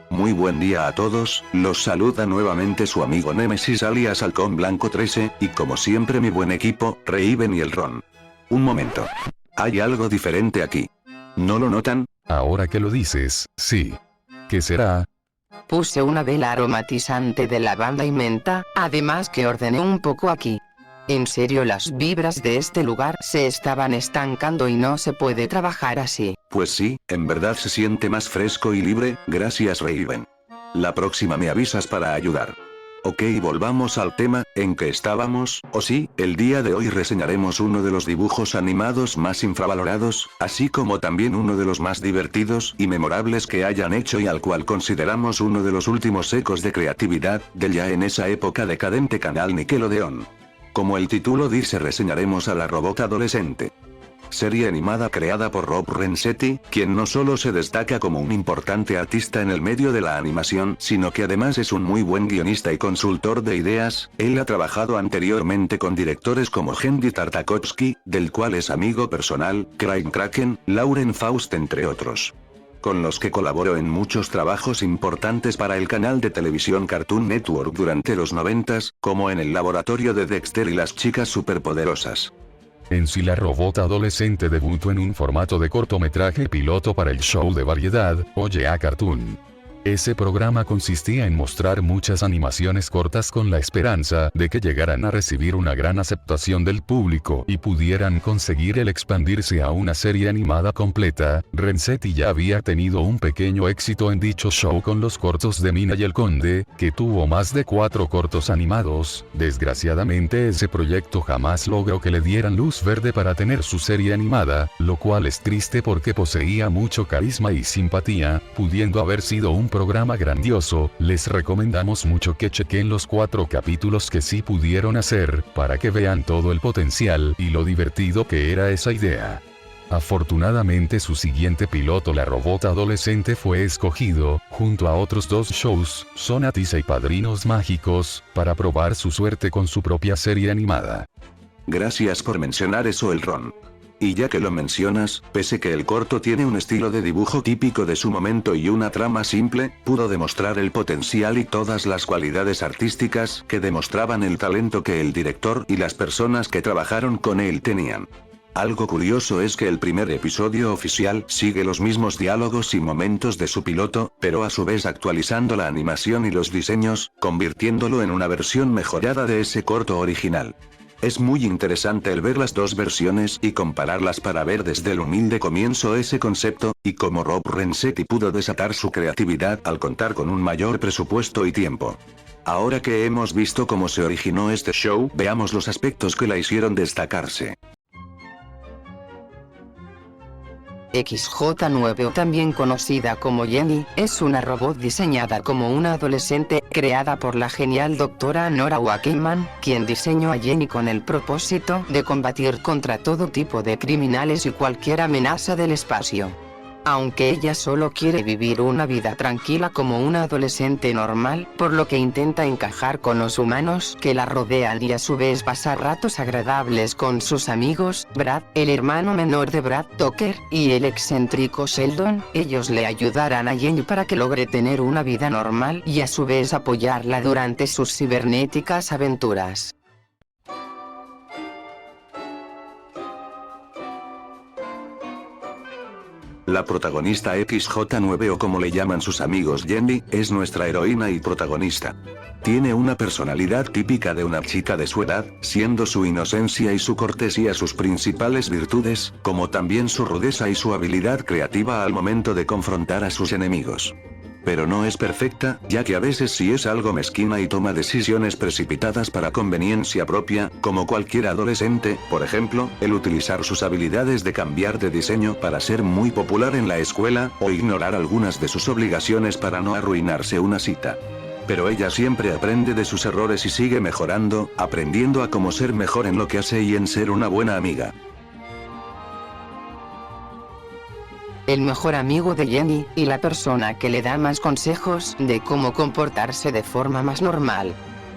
Muy buen día a todos, los saluda nuevamente su amigo Nemesis alias Halcón Blanco 13, y como siempre mi buen equipo, Raven y el Ron. Un momento. Hay algo diferente aquí. ¿No lo notan? Ahora que lo dices, sí. ¿Qué será? Puse una vela aromatizante de lavanda y menta, además que ordené un poco aquí. En serio, las vibras de este lugar se estaban estancando y no se puede trabajar así. Pues sí, en verdad se siente más fresco y libre, gracias Raven. La próxima me avisas para ayudar. Ok, volvamos al tema, ¿en que estábamos? Oh sí, el día de hoy reseñaremos uno de los dibujos animados más infravalorados, así como también uno de los más divertidos y memorables que hayan hecho y al cual consideramos uno de los últimos ecos de creatividad, del ya en esa época decadente canal Nickelodeon. Como el título dice, reseñaremos a La Robot Adolescente. Serie animada creada por Rob Rensetti, quien no solo se destaca como un importante artista en el medio de la animación, sino que además es un muy buen guionista y consultor de ideas. Él ha trabajado anteriormente con directores como Hendy Tartakovsky, del cual es amigo personal, Craig Kraken, Lauren Faust entre otros, con los que colaboró en muchos trabajos importantes para el canal de televisión Cartoon Network durante los 90s, como en El Laboratorio de Dexter y Las Chicas Superpoderosas. En sí, La Robot Adolescente debutó en un formato de cortometraje piloto para el show de variedad, Oye a Cartoon. Ese programa consistía en mostrar muchas animaciones cortas con la esperanza de que llegaran a recibir una gran aceptación del público y pudieran conseguir el expandirse a una serie animada completa. Rensetti ya había tenido un pequeño éxito en dicho show con los cortos de Mina y el Conde, que tuvo más de 4 cortos animados. Desgraciadamente ese proyecto jamás logró que le dieran luz verde para tener su serie animada, lo cual es triste porque poseía mucho carisma y simpatía, pudiendo haber sido un programa grandioso. Les recomendamos mucho que chequen los 4 capítulos que sí pudieron hacer, para que vean todo el potencial y lo divertido que era esa idea. Afortunadamente su siguiente piloto, La Robot Adolescente, fue escogido, junto a otros 2 shows, Sonatisa y Padrinos Mágicos, para probar su suerte con su propia serie animada. Gracias por mencionar eso, el Ron. Y ya que lo mencionas, pese que el corto tiene un estilo de dibujo típico de su momento y una trama simple, pudo demostrar el potencial y todas las cualidades artísticas que demostraban el talento que el director y las personas que trabajaron con él tenían. Algo curioso es que el primer episodio oficial sigue los mismos diálogos y momentos de su piloto, pero a su vez actualizando la animación y los diseños, convirtiéndolo en una versión mejorada de ese corto original. Es muy interesante el ver las 2 versiones y compararlas para ver desde el humilde comienzo ese concepto, y cómo Rob Rensetti pudo desatar su creatividad al contar con un mayor presupuesto y tiempo. Ahora que hemos visto cómo se originó este show, veamos los aspectos que la hicieron destacarse. XJ9, o también conocida como Jenny, es una robot diseñada como una adolescente, creada por la genial doctora Nora Wackerman, quien diseñó a Jenny con el propósito de combatir contra todo tipo de criminales y cualquier amenaza del espacio. Aunque ella solo quiere vivir una vida tranquila como una adolescente normal, por lo que intenta encajar con los humanos que la rodean y a su vez pasar ratos agradables con sus amigos, Brad, el hermano menor de Brad Tucker, y el excéntrico Sheldon. Ellos le ayudarán a Jenny para que logre tener una vida normal y a su vez apoyarla durante sus cibernéticas aventuras. La protagonista XJ9, o como le llaman sus amigos Jenny, es nuestra heroína y protagonista. Tiene una personalidad típica de una chica de su edad, siendo su inocencia y su cortesía sus principales virtudes, como también su rudeza y su habilidad creativa al momento de confrontar a sus enemigos. Pero no es perfecta, ya que a veces sí es algo mezquina y toma decisiones precipitadas para conveniencia propia, como cualquier adolescente. Por ejemplo, el utilizar sus habilidades de cambiar de diseño para ser muy popular en la escuela, o ignorar algunas de sus obligaciones para no arruinarse una cita. Pero ella siempre aprende de sus errores y sigue mejorando, aprendiendo a cómo ser mejor en lo que hace y en ser una buena amiga. El mejor amigo de Jenny, y la persona que le da más consejos de cómo comportarse de forma más normal.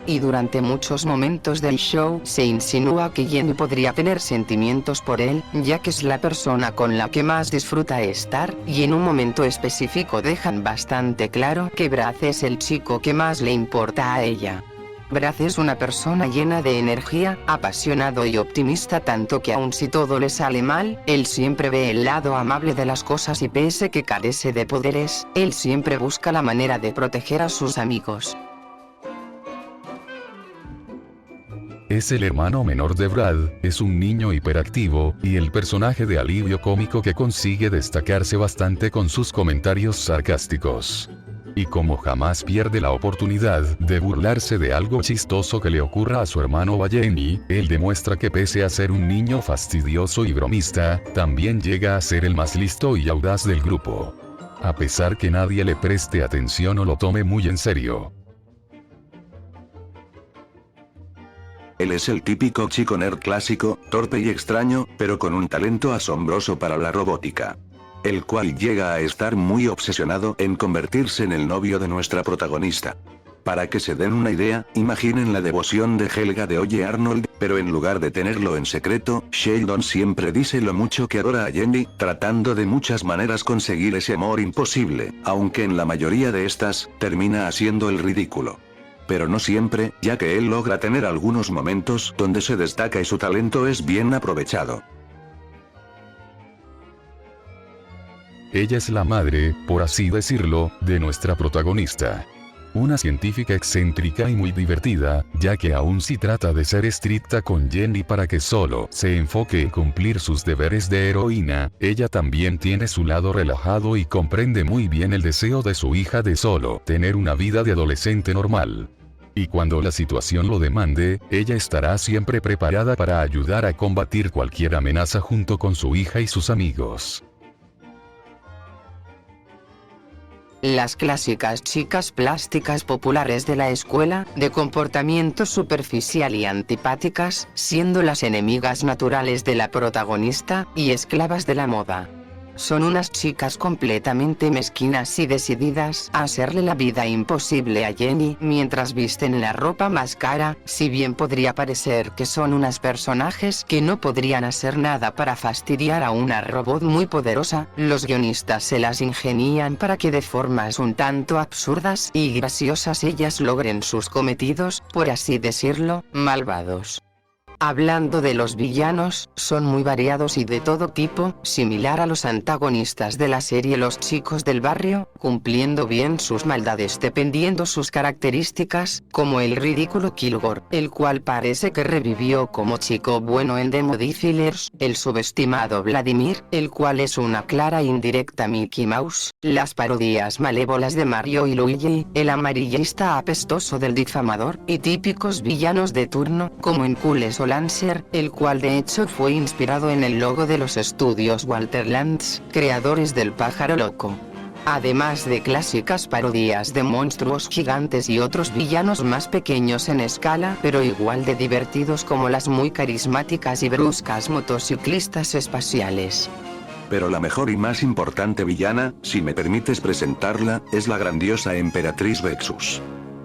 y durante muchos momentos del show se insinúa que Jenny podría tener sentimientos por él, ya que es la persona con la que más disfruta estar, y en un momento específico dejan bastante claro que Brad es el chico que más le importa a ella. Brad es una persona llena de energía, apasionado y optimista, tanto que aun si todo le sale mal, él siempre ve el lado amable de las cosas y pese que carece de poderes, él siempre busca la manera de proteger a sus amigos. Es el hermano menor de Brad, es un niño hiperactivo, y el personaje de alivio cómico que consigue destacarse bastante con sus comentarios sarcásticos. Y como jamás pierde la oportunidad de burlarse de algo chistoso que le ocurra a su hermano Jenny, él demuestra que pese a ser un niño fastidioso y bromista, también llega a ser el más listo y audaz del grupo. A pesar que nadie le preste atención o lo tome muy en serio. Él es el típico chico nerd clásico, torpe y extraño, pero con un talento asombroso para la robótica. El cual llega a estar muy obsesionado en convertirse en el novio de nuestra protagonista. Para que se den una idea, imaginen la devoción de Helga de Oye Arnold, pero en lugar de tenerlo en secreto, Sheldon siempre dice lo mucho que adora a Jenny, tratando de muchas maneras conseguir ese amor imposible, aunque en la mayoría de estas, termina haciendo el ridículo. Pero no siempre, ya que él logra tener algunos momentos donde se destaca y su talento es bien aprovechado. Ella es la madre, por así decirlo, de nuestra protagonista. Una científica excéntrica y muy divertida, ya que aun si trata de ser estricta con Jenny para que solo se enfoque en cumplir sus deberes de heroína, ella también tiene su lado relajado y comprende muy bien el deseo de su hija de solo tener una vida de adolescente normal. Y cuando la situación lo demande, ella estará siempre preparada para ayudar a combatir cualquier amenaza junto con su hija y sus amigos. Las clásicas chicas plásticas populares de la escuela, de comportamiento superficial y antipáticas, siendo las enemigas naturales de la protagonista, y esclavas de la moda. Son unas chicas completamente mezquinas y decididas a hacerle la vida imposible a Jenny mientras visten la ropa más cara, si bien podría parecer que son unas personajes que no podrían hacer nada para fastidiar a una robot muy poderosa, los guionistas se las ingenian para que de formas un tanto absurdas y graciosas ellas logren sus cometidos, por así decirlo, malvados. Hablando de los villanos, son muy variados y de todo tipo, similar a los antagonistas de la serie Los Chicos del Barrio, cumpliendo bien sus maldades dependiendo sus características, como el ridículo Kilgore, el cual parece que revivió como chico bueno en The Modifiers, el subestimado Vladimir, el cual es una clara indirecta Mickey Mouse, las parodias malévolas de Mario y Luigi, el amarillista apestoso del difamador, y típicos villanos de turno, como en Cool Soul Lancer, el cual de hecho fue inspirado en el logo de los estudios Walter Lantz, creadores del Pájaro Loco. Además de clásicas parodias de monstruos gigantes y otros villanos más pequeños en escala pero igual de divertidos como las muy carismáticas y bruscas motociclistas espaciales. Pero la mejor y más importante villana, si me permites presentarla, es la grandiosa Emperatriz Vexus.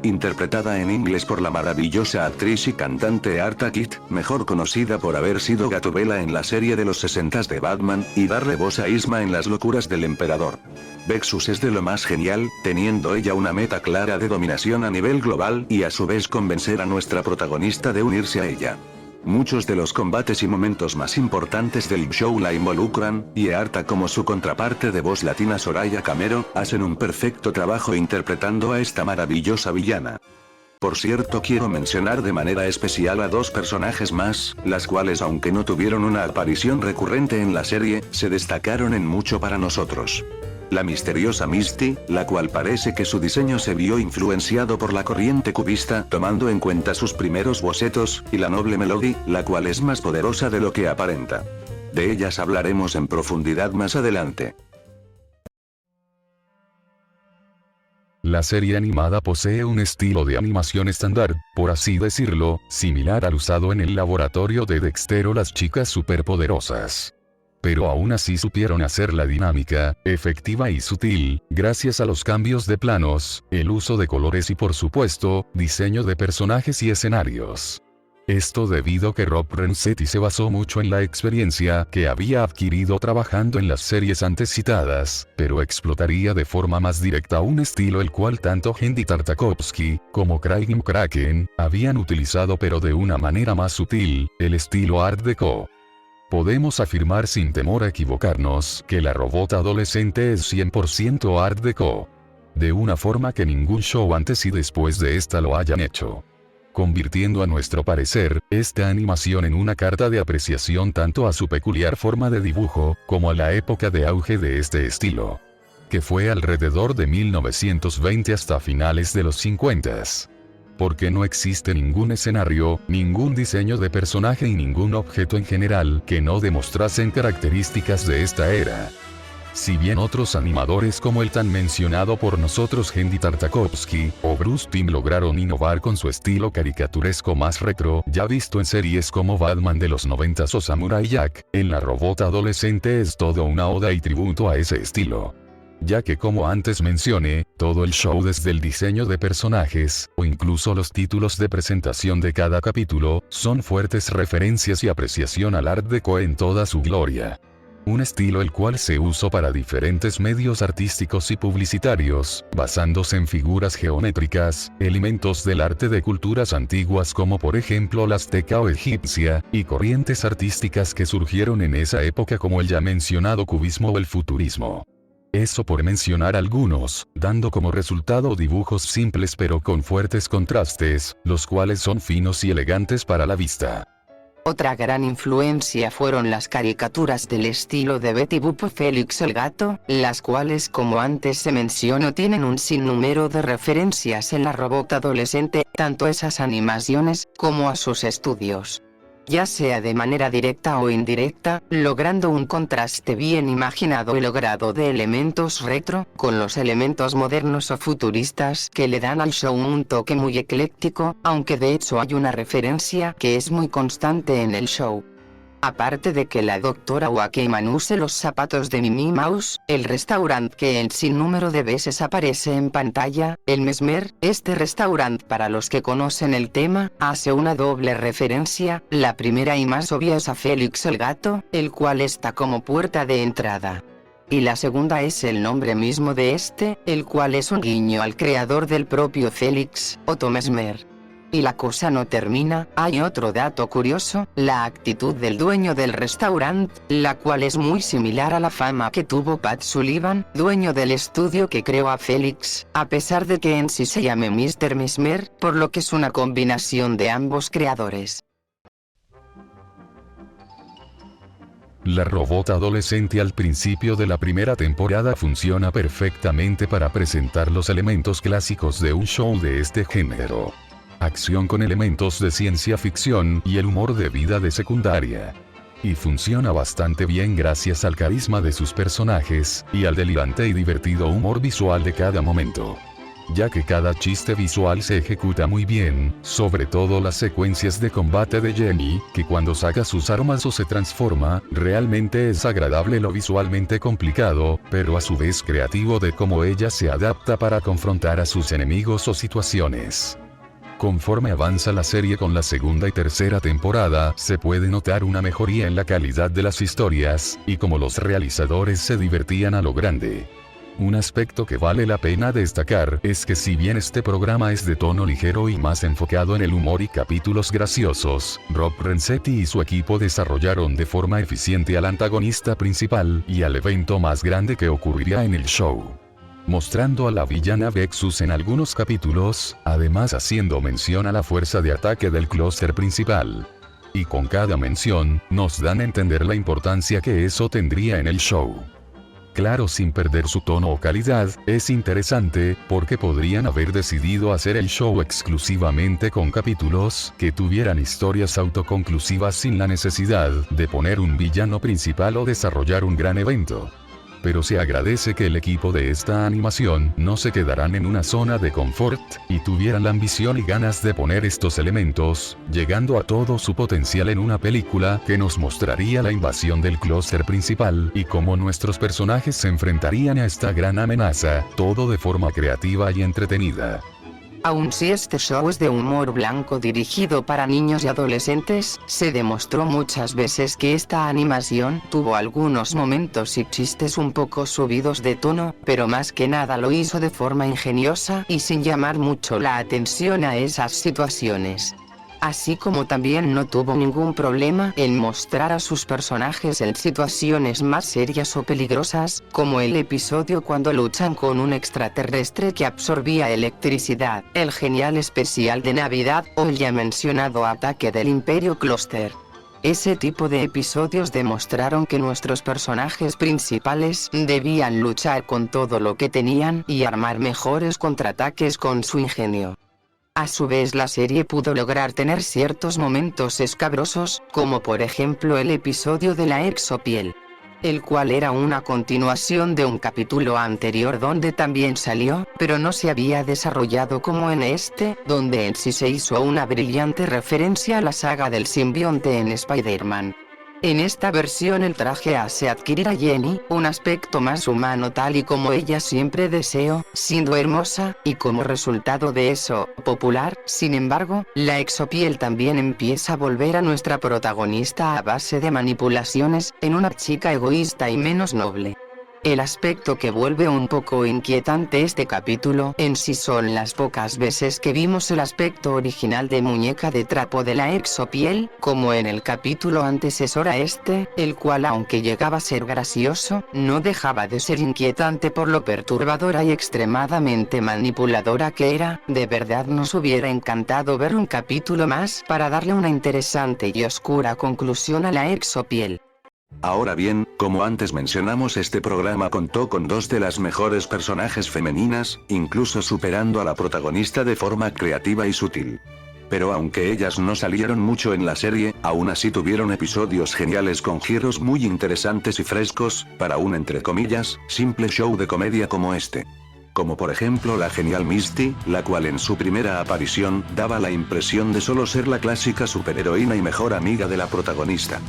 Interpretada en inglés por la maravillosa actriz y cantante Arta Kitt, mejor conocida por haber sido Gatubela en la serie de los 60s de Batman, y darle voz a Isma en Las locuras del emperador. Vexus es de lo más genial, teniendo ella una meta clara de dominación a nivel global y a su vez convencer a nuestra protagonista de unirse a ella. Muchos de los combates y momentos más importantes del show la involucran, y Arta como su contraparte de voz latina Soraya Camero, hacen un perfecto trabajo interpretando a esta maravillosa villana. Por cierto, quiero mencionar de manera especial a dos personajes más, las cuales aunque no tuvieron una aparición recurrente en la serie, se destacaron en mucho para nosotros. La misteriosa Misty, la cual parece que su diseño se vio influenciado por la corriente cubista tomando en cuenta sus primeros bocetos, y la noble Melody, la cual es más poderosa de lo que aparenta. De ellas hablaremos en profundidad más adelante. La serie animada posee un estilo de animación estándar, por así decirlo, similar al usado en el laboratorio de Dexter o las chicas superpoderosas. pero aún así supieron hacerla dinámica, efectiva y sutil, gracias a los cambios de planos, el uso de colores y por supuesto, diseño de personajes y escenarios. Esto debido a que Rob Renzetti se basó mucho en la experiencia que había adquirido trabajando en las series antes citadas, pero explotaría de forma más directa un estilo el cual tanto Hendy Tartakovsky, como Craig McCracken, habían utilizado pero de una manera más sutil, el estilo Art Deco. Podemos afirmar sin temor a equivocarnos que la robot adolescente es 100% Art Deco. De una forma que ningún show antes y después de esta lo hayan hecho, convirtiendo a nuestro parecer, esta animación en una carta de apreciación tanto a su peculiar forma de dibujo, como a la época de auge de este estilo, que fue alrededor de 1920 hasta finales de los 50s. Porque no existe ningún escenario, ningún diseño de personaje y ningún objeto en general que no demostrasen características de esta era. Si bien otros animadores como el tan mencionado por nosotros Hendy Tartakovsky o Bruce Timm lograron innovar con su estilo caricaturesco más retro, ya visto en series como Batman de los 90s o Samurai Jack, en la robot adolescente es todo una oda y tributo a ese estilo. Ya que como antes mencioné, todo el show desde el diseño de personajes, o incluso los títulos de presentación de cada capítulo, son fuertes referencias y apreciación al Art Deco en toda su gloria. Un estilo el cual se usó para diferentes medios artísticos y publicitarios, basándose en figuras geométricas, elementos del arte de culturas antiguas como por ejemplo la azteca o egipcia, y corrientes artísticas que surgieron en esa época como el ya mencionado cubismo o el futurismo. Eso por mencionar algunos, dando como resultado dibujos simples pero con fuertes contrastes, los cuales son finos y elegantes para la vista. Otra gran influencia fueron las caricaturas del estilo de Betty Boop o Félix el Gato, las cuales como antes se mencionó tienen un sinnúmero de referencias en la robot adolescente, tanto a esas animaciones, como a sus estudios, ya sea de manera directa o indirecta, logrando un contraste bien imaginado y logrado de elementos retro, con los elementos modernos o futuristas que le dan al show un toque muy ecléctico, aunque de hecho hay una referencia que es muy constante en el show. Aparte de que la doctora Wackerman use los zapatos de Minnie Mouse, el restaurante que en sinnúmero de veces aparece en pantalla, el Mesmer, este restaurante para los que conocen el tema, hace una doble referencia, la primera y más obvia es a Félix el Gato, el cual está como puerta de entrada. Y la segunda es el nombre mismo de este, el cual es un guiño al creador del propio Félix, Otto Mesmer. Y la cosa no termina, hay otro dato curioso, la actitud del dueño del restaurante, la cual es muy similar a la fama que tuvo Pat Sullivan, dueño del estudio que creó a Félix, a pesar de que en sí se llame Mr. Mesmer, por lo que es una combinación de ambos creadores. La robot adolescente al principio de la primera temporada funciona perfectamente para presentar los elementos clásicos de un show de este género. Acción con elementos de ciencia ficción y el humor de vida de secundaria. Y funciona bastante bien gracias al carisma de sus personajes, y al delirante y divertido humor visual de cada momento. Ya que cada chiste visual se ejecuta muy bien, sobre todo las secuencias de combate de Jenny, que cuando saca sus armas o se transforma, realmente es agradable lo visualmente complicado, pero a su vez creativo de cómo ella se adapta para confrontar a sus enemigos o situaciones. Conforme avanza la serie con la segunda y tercera temporada, se puede notar una mejoría en la calidad de las historias, y como los realizadores se divertían a lo grande. Un aspecto que vale la pena destacar es que si bien este programa es de tono ligero y más enfocado en el humor y capítulos graciosos, Rob Renzetti y su equipo desarrollaron de forma eficiente al antagonista principal y al evento más grande que ocurrirá en el show, mostrando a la villana Vexus en algunos capítulos, además haciendo mención a la fuerza de ataque del clúster principal. Y con cada mención, nos dan a entender la importancia que eso tendría en el show. Claro, sin perder su tono o calidad, es interesante, porque podrían haber decidido hacer el show exclusivamente con capítulos que tuvieran historias autoconclusivas sin la necesidad de poner un villano principal o desarrollar un gran evento. pero se agradece que el equipo de esta animación no se quedarán en una zona de confort, y tuvieran la ambición y ganas de poner estos elementos, llegando a todo su potencial en una película que nos mostraría la invasión del clúster principal y cómo nuestros personajes se enfrentarían a esta gran amenaza, todo de forma creativa y entretenida. Aun si este show es de humor blanco dirigido para niños y adolescentes, se demostró muchas veces que esta animación tuvo algunos momentos y chistes un poco subidos de tono, pero más que nada lo hizo de forma ingeniosa y sin llamar mucho la atención a esas situaciones. Así como también no tuvo ningún problema en mostrar a sus personajes en situaciones más serias o peligrosas, como el episodio cuando luchan con un extraterrestre que absorbía electricidad, el genial especial de Navidad o el ya mencionado ataque del Imperio Clúster. Ese tipo de episodios demostraron que nuestros personajes principales debían luchar con todo lo que tenían y armar mejores contraataques con su ingenio. A su vez la serie pudo lograr tener ciertos momentos escabrosos, como por ejemplo el episodio de la exopiel, el cual era una continuación de un capítulo anterior donde también salió, pero no se había desarrollado como en este, donde en sí se hizo una brillante referencia a la saga del simbionte en Spider-Man. En esta versión el traje hace adquirir a Jenny un aspecto más humano tal y como ella siempre deseó, siendo hermosa, y como resultado de eso, popular. Sin embargo, la exopiel también empieza a volver a nuestra protagonista a base de manipulaciones, en una chica egoísta y menos noble. El aspecto que vuelve un poco inquietante este capítulo en sí son las pocas veces que vimos el aspecto original de muñeca de trapo de la exopiel, como en el capítulo antecesor a este, el cual aunque llegaba a ser gracioso, no dejaba de ser inquietante por lo perturbadora y extremadamente manipuladora que era. De verdad nos hubiera encantado ver un capítulo más para darle una interesante y oscura conclusión a la exopiel. Ahora bien, como antes mencionamos, este programa contó con dos de las mejores personajes femeninas, incluso superando a la protagonista de forma creativa y sutil. Pero aunque ellas no salieron mucho en la serie, aún así tuvieron episodios geniales con giros muy interesantes y frescos, para un entre comillas, simple show de comedia como este. Como por ejemplo la genial Misty, la cual en su primera aparición daba la impresión de solo ser la clásica superheroína y mejor amiga de la protagonista.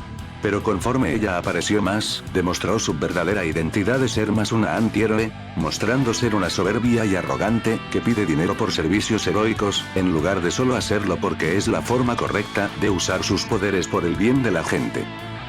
Pero conforme ella apareció más, demostró su verdadera identidad de ser más una antihéroe, mostrando ser una soberbia y arrogante, que pide dinero por servicios heroicos, en lugar de solo hacerlo porque es la forma correcta de usar sus poderes por el bien de la gente.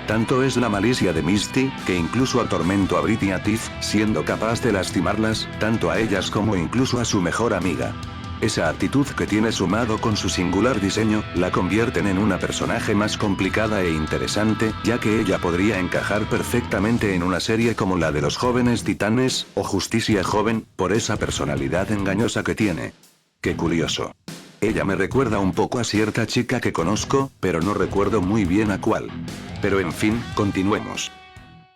Tanto es la malicia de Misty, que incluso atormentó a Brit y a Tiff, siendo capaz de lastimarlas, tanto a ellas como incluso a su mejor amiga. Esa actitud que tiene sumado con su singular diseño, la convierten en una personaje más complicada e interesante, ya que ella podría encajar perfectamente en una serie como la de los Jóvenes Titanes, o Justicia Joven, por esa personalidad engañosa que tiene. Qué curioso. Ella me recuerda un poco a cierta chica que conozco, pero no recuerdo muy bien a cuál. Pero en fin, continuemos.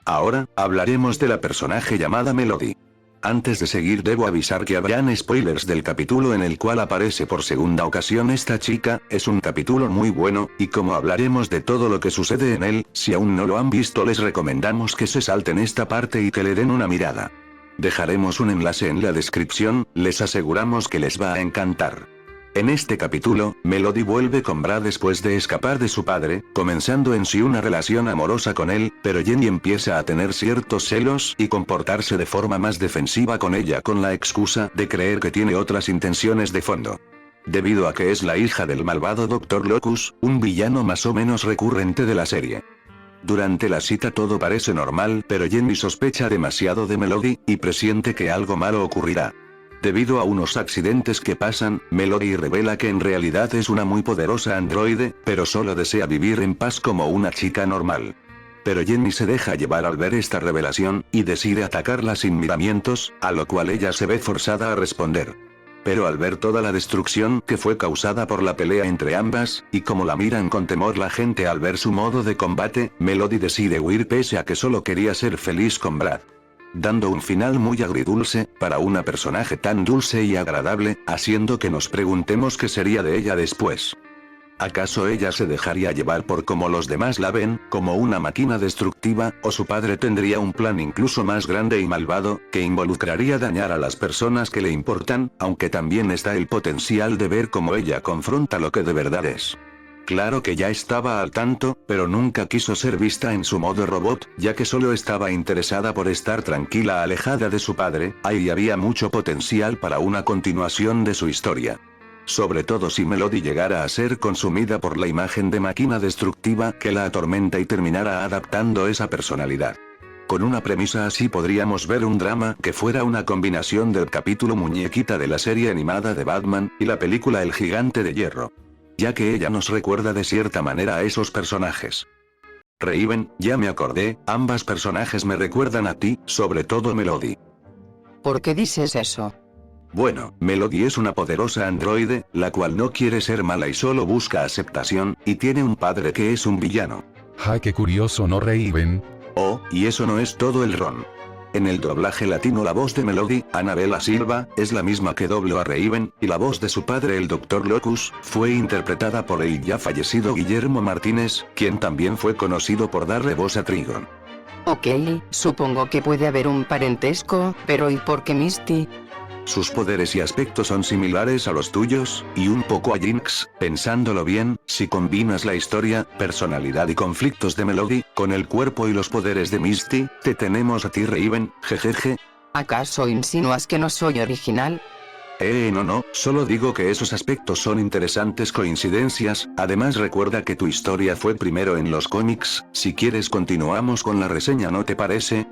Ahora, hablaremos de la personaje llamada Melody. Antes de seguir debo avisar que habrán spoilers del capítulo en el cual aparece por segunda ocasión esta chica. Es un capítulo muy bueno, y como hablaremos de todo lo que sucede en él, si aún no lo han visto les recomendamos que se salten esta parte y que le den una mirada. Dejaremos un enlace en la descripción, les aseguramos que les va a encantar. En este capítulo, Melody vuelve con Brad después de escapar de su padre, comenzando en sí una relación amorosa con él, pero Jenny empieza a tener ciertos celos y comportarse de forma más defensiva con ella con la excusa de creer que tiene otras intenciones de fondo. Debido a que es la hija del malvado Dr. Locus, un villano más o menos recurrente de la serie. Durante la cita todo parece normal, pero Jenny sospecha demasiado de Melody, y presiente que algo malo ocurrirá. Debido a unos accidentes que pasan, Melody revela que en realidad es una muy poderosa androide, pero solo desea vivir en paz como una chica normal. Pero Jenny se deja llevar al ver esta revelación, y decide atacarla sin miramientos, a lo cual ella se ve forzada a responder. Pero al ver toda la destrucción que fue causada por la pelea entre ambas, y como la miran con temor la gente al ver su modo de combate, Melody decide huir pese a que solo quería ser feliz con Brad. Dando un final muy agridulce, para una personaje tan dulce y agradable, haciendo que nos preguntemos qué sería de ella después. ¿Acaso ella se dejaría llevar por cómo los demás la ven, como una máquina destructiva, o su padre tendría un plan incluso más grande y malvado, que involucraría dañar a las personas que le importan, aunque también está el potencial de ver cómo ella confronta lo que de verdad es? Claro que ya estaba al tanto, pero nunca quiso ser vista en su modo robot, ya que solo estaba interesada por estar tranquila alejada de su padre. Ahí había mucho potencial para una continuación de su historia. Sobre todo si Melody llegara a ser consumida por la imagen de máquina destructiva que la atormenta y terminara adaptando esa personalidad. Con una premisa así podríamos ver un drama que fuera una combinación del capítulo muñequita de la serie animada de Batman, y la película El Gigante de Hierro. Ya que ella nos recuerda de cierta manera a esos personajes. Raven, ya me acordé, ambas personajes me recuerdan a ti, sobre todo Melody. ¿Por qué dices eso? Bueno, Melody es una poderosa androide, la cual no quiere ser mala y solo busca aceptación, y tiene un padre que es un villano. Ja, qué curioso, ¿no, Raven? Oh, y eso no es todo el ron. En el doblaje latino la voz de Melody, Anabela Silva, es la misma que dobló a Raven, y la voz de su padre el Dr. Locus, fue interpretada por el ya fallecido Guillermo Martínez, quien también fue conocido por darle voz a Trigon. Ok, supongo que puede haber un parentesco, pero ¿y por qué Misty? Sus poderes y aspectos son similares a los tuyos, y un poco a Jinx. Pensándolo bien, si combinas la historia, personalidad y conflictos de Melody, con el cuerpo y los poderes de Misty, te tenemos a ti Raven, jejeje. ¿Acaso insinúas que no soy original? No, solo digo que esos aspectos son interesantes coincidencias. Además recuerda que tu historia fue primero en los cómics. Si quieres continuamos con la reseña, ¿no te parece?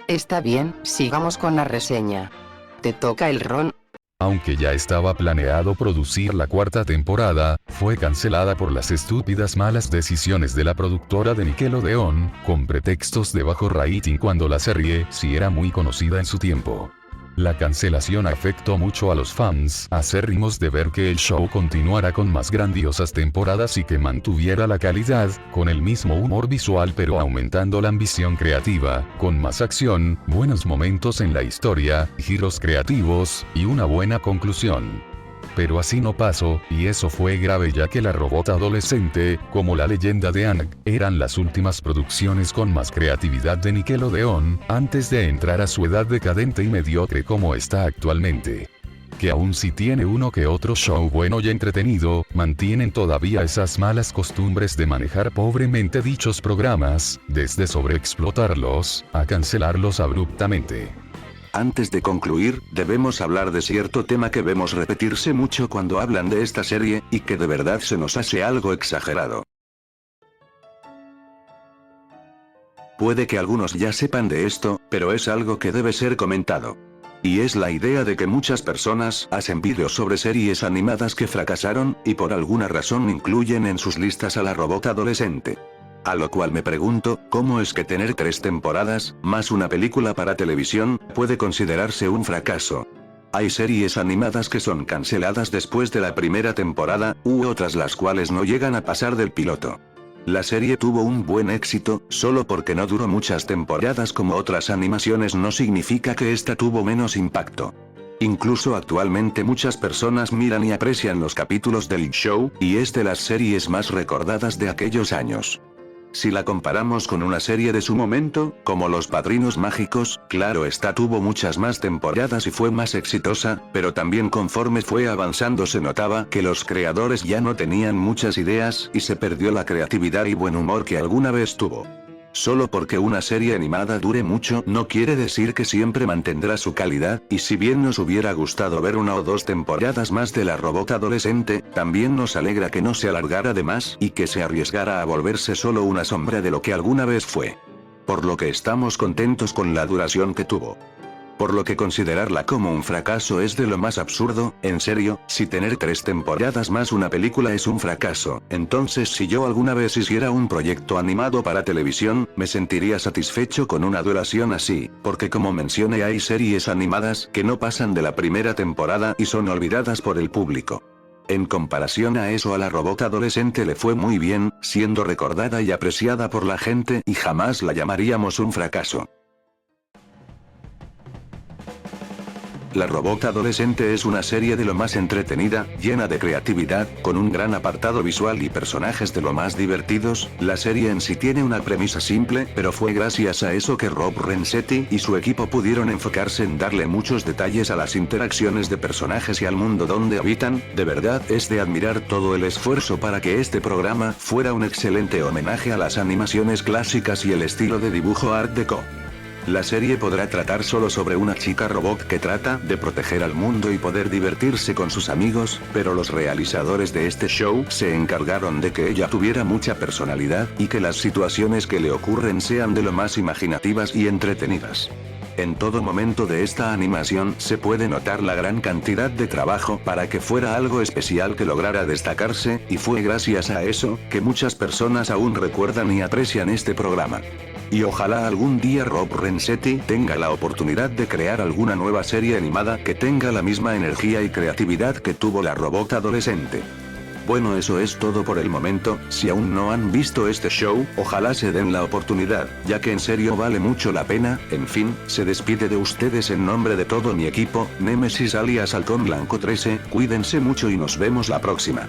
Está bien, sigamos con la reseña. Te toca el ron. Aunque ya estaba planeado producir la cuarta temporada, fue cancelada por las estúpidas malas decisiones de la productora de Nickelodeon, con pretextos de bajo rating cuando la serie sí era muy conocida en su tiempo. La cancelación afectó mucho a los fans acérrimos de ver que el show continuara con más grandiosas temporadas y que mantuviera la calidad, con el mismo humor visual pero aumentando la ambición creativa, con más acción, buenos momentos en la historia, giros creativos, y una buena conclusión. Pero así no pasó, y eso fue grave ya que La Robot Adolescente, como La Leyenda de Aang, eran las últimas producciones con más creatividad de Nickelodeon, antes de entrar a su edad decadente y mediocre como está actualmente. Que aún si tiene uno que otro show bueno y entretenido, mantienen todavía esas malas costumbres de manejar pobremente dichos programas, desde sobreexplotarlos, a cancelarlos abruptamente. Antes de concluir, debemos hablar de cierto tema que vemos repetirse mucho cuando hablan de esta serie, y que de verdad se nos hace algo exagerado. Puede que algunos ya sepan de esto, pero es algo que debe ser comentado. Y es la idea de que muchas personas hacen vídeos sobre series animadas que fracasaron, y por alguna razón incluyen en sus listas a La Robot Adolescente. A lo cual me pregunto, ¿cómo es que tener 3 temporadas, más una película para televisión, puede considerarse un fracaso? Hay series animadas que son canceladas después de la primera temporada, u otras las cuales no llegan a pasar del piloto. La serie tuvo un buen éxito, solo porque no duró muchas temporadas como otras animaciones no significa que esta tuvo menos impacto. Incluso actualmente muchas personas miran y aprecian los capítulos del show, y es de las series más recordadas de aquellos años. Si la comparamos con una serie de su momento, como Los Padrinos Mágicos, claro está tuvo muchas más temporadas y fue más exitosa, pero también conforme fue avanzando se notaba que los creadores ya no tenían muchas ideas y se perdió la creatividad y buen humor que alguna vez tuvo. Solo porque una serie animada dure mucho no quiere decir que siempre mantendrá su calidad, y si bien nos hubiera gustado ver 1 o 2 temporadas más de La Robot Adolescente, también nos alegra que no se alargara de más y que se arriesgara a volverse solo una sombra de lo que alguna vez fue. Por lo que estamos contentos con la duración que tuvo. Por lo que considerarla como un fracaso es de lo más absurdo. En serio, si tener 3 temporadas más una película es un fracaso, entonces si yo alguna vez hiciera un proyecto animado para televisión, me sentiría satisfecho con una duración así, porque como mencioné hay series animadas que no pasan de la primera temporada y son olvidadas por el público. En comparación a eso, a La Robot Adolescente le fue muy bien, siendo recordada y apreciada por la gente, y jamás la llamaríamos un fracaso. La Robot Adolescente es una serie de lo más entretenida, llena de creatividad, con un gran apartado visual y personajes de lo más divertidos. La serie en sí tiene una premisa simple, pero fue gracias a eso que Rob Renzetti y su equipo pudieron enfocarse en darle muchos detalles a las interacciones de personajes y al mundo donde habitan. De verdad es de admirar todo el esfuerzo para que este programa fuera un excelente homenaje a las animaciones clásicas y el estilo de dibujo Art Deco. La serie podrá tratar solo sobre una chica robot que trata de proteger al mundo y poder divertirse con sus amigos, pero los realizadores de este show se encargaron de que ella tuviera mucha personalidad y que las situaciones que le ocurren sean de lo más imaginativas y entretenidas. En todo momento de esta animación se puede notar la gran cantidad de trabajo para que fuera algo especial que lograra destacarse, y fue gracias a eso que muchas personas aún recuerdan y aprecian este programa. Y ojalá algún día Rob Renzetti tenga la oportunidad de crear alguna nueva serie animada que tenga la misma energía y creatividad que tuvo La Robot Adolescente. Bueno, eso es todo por el momento. Si aún no han visto este show, ojalá se den la oportunidad, ya que en serio vale mucho la pena. En fin, se despide de ustedes en nombre de todo mi equipo, Nemesis alias Halcón Blanco 13, cuídense mucho y nos vemos la próxima.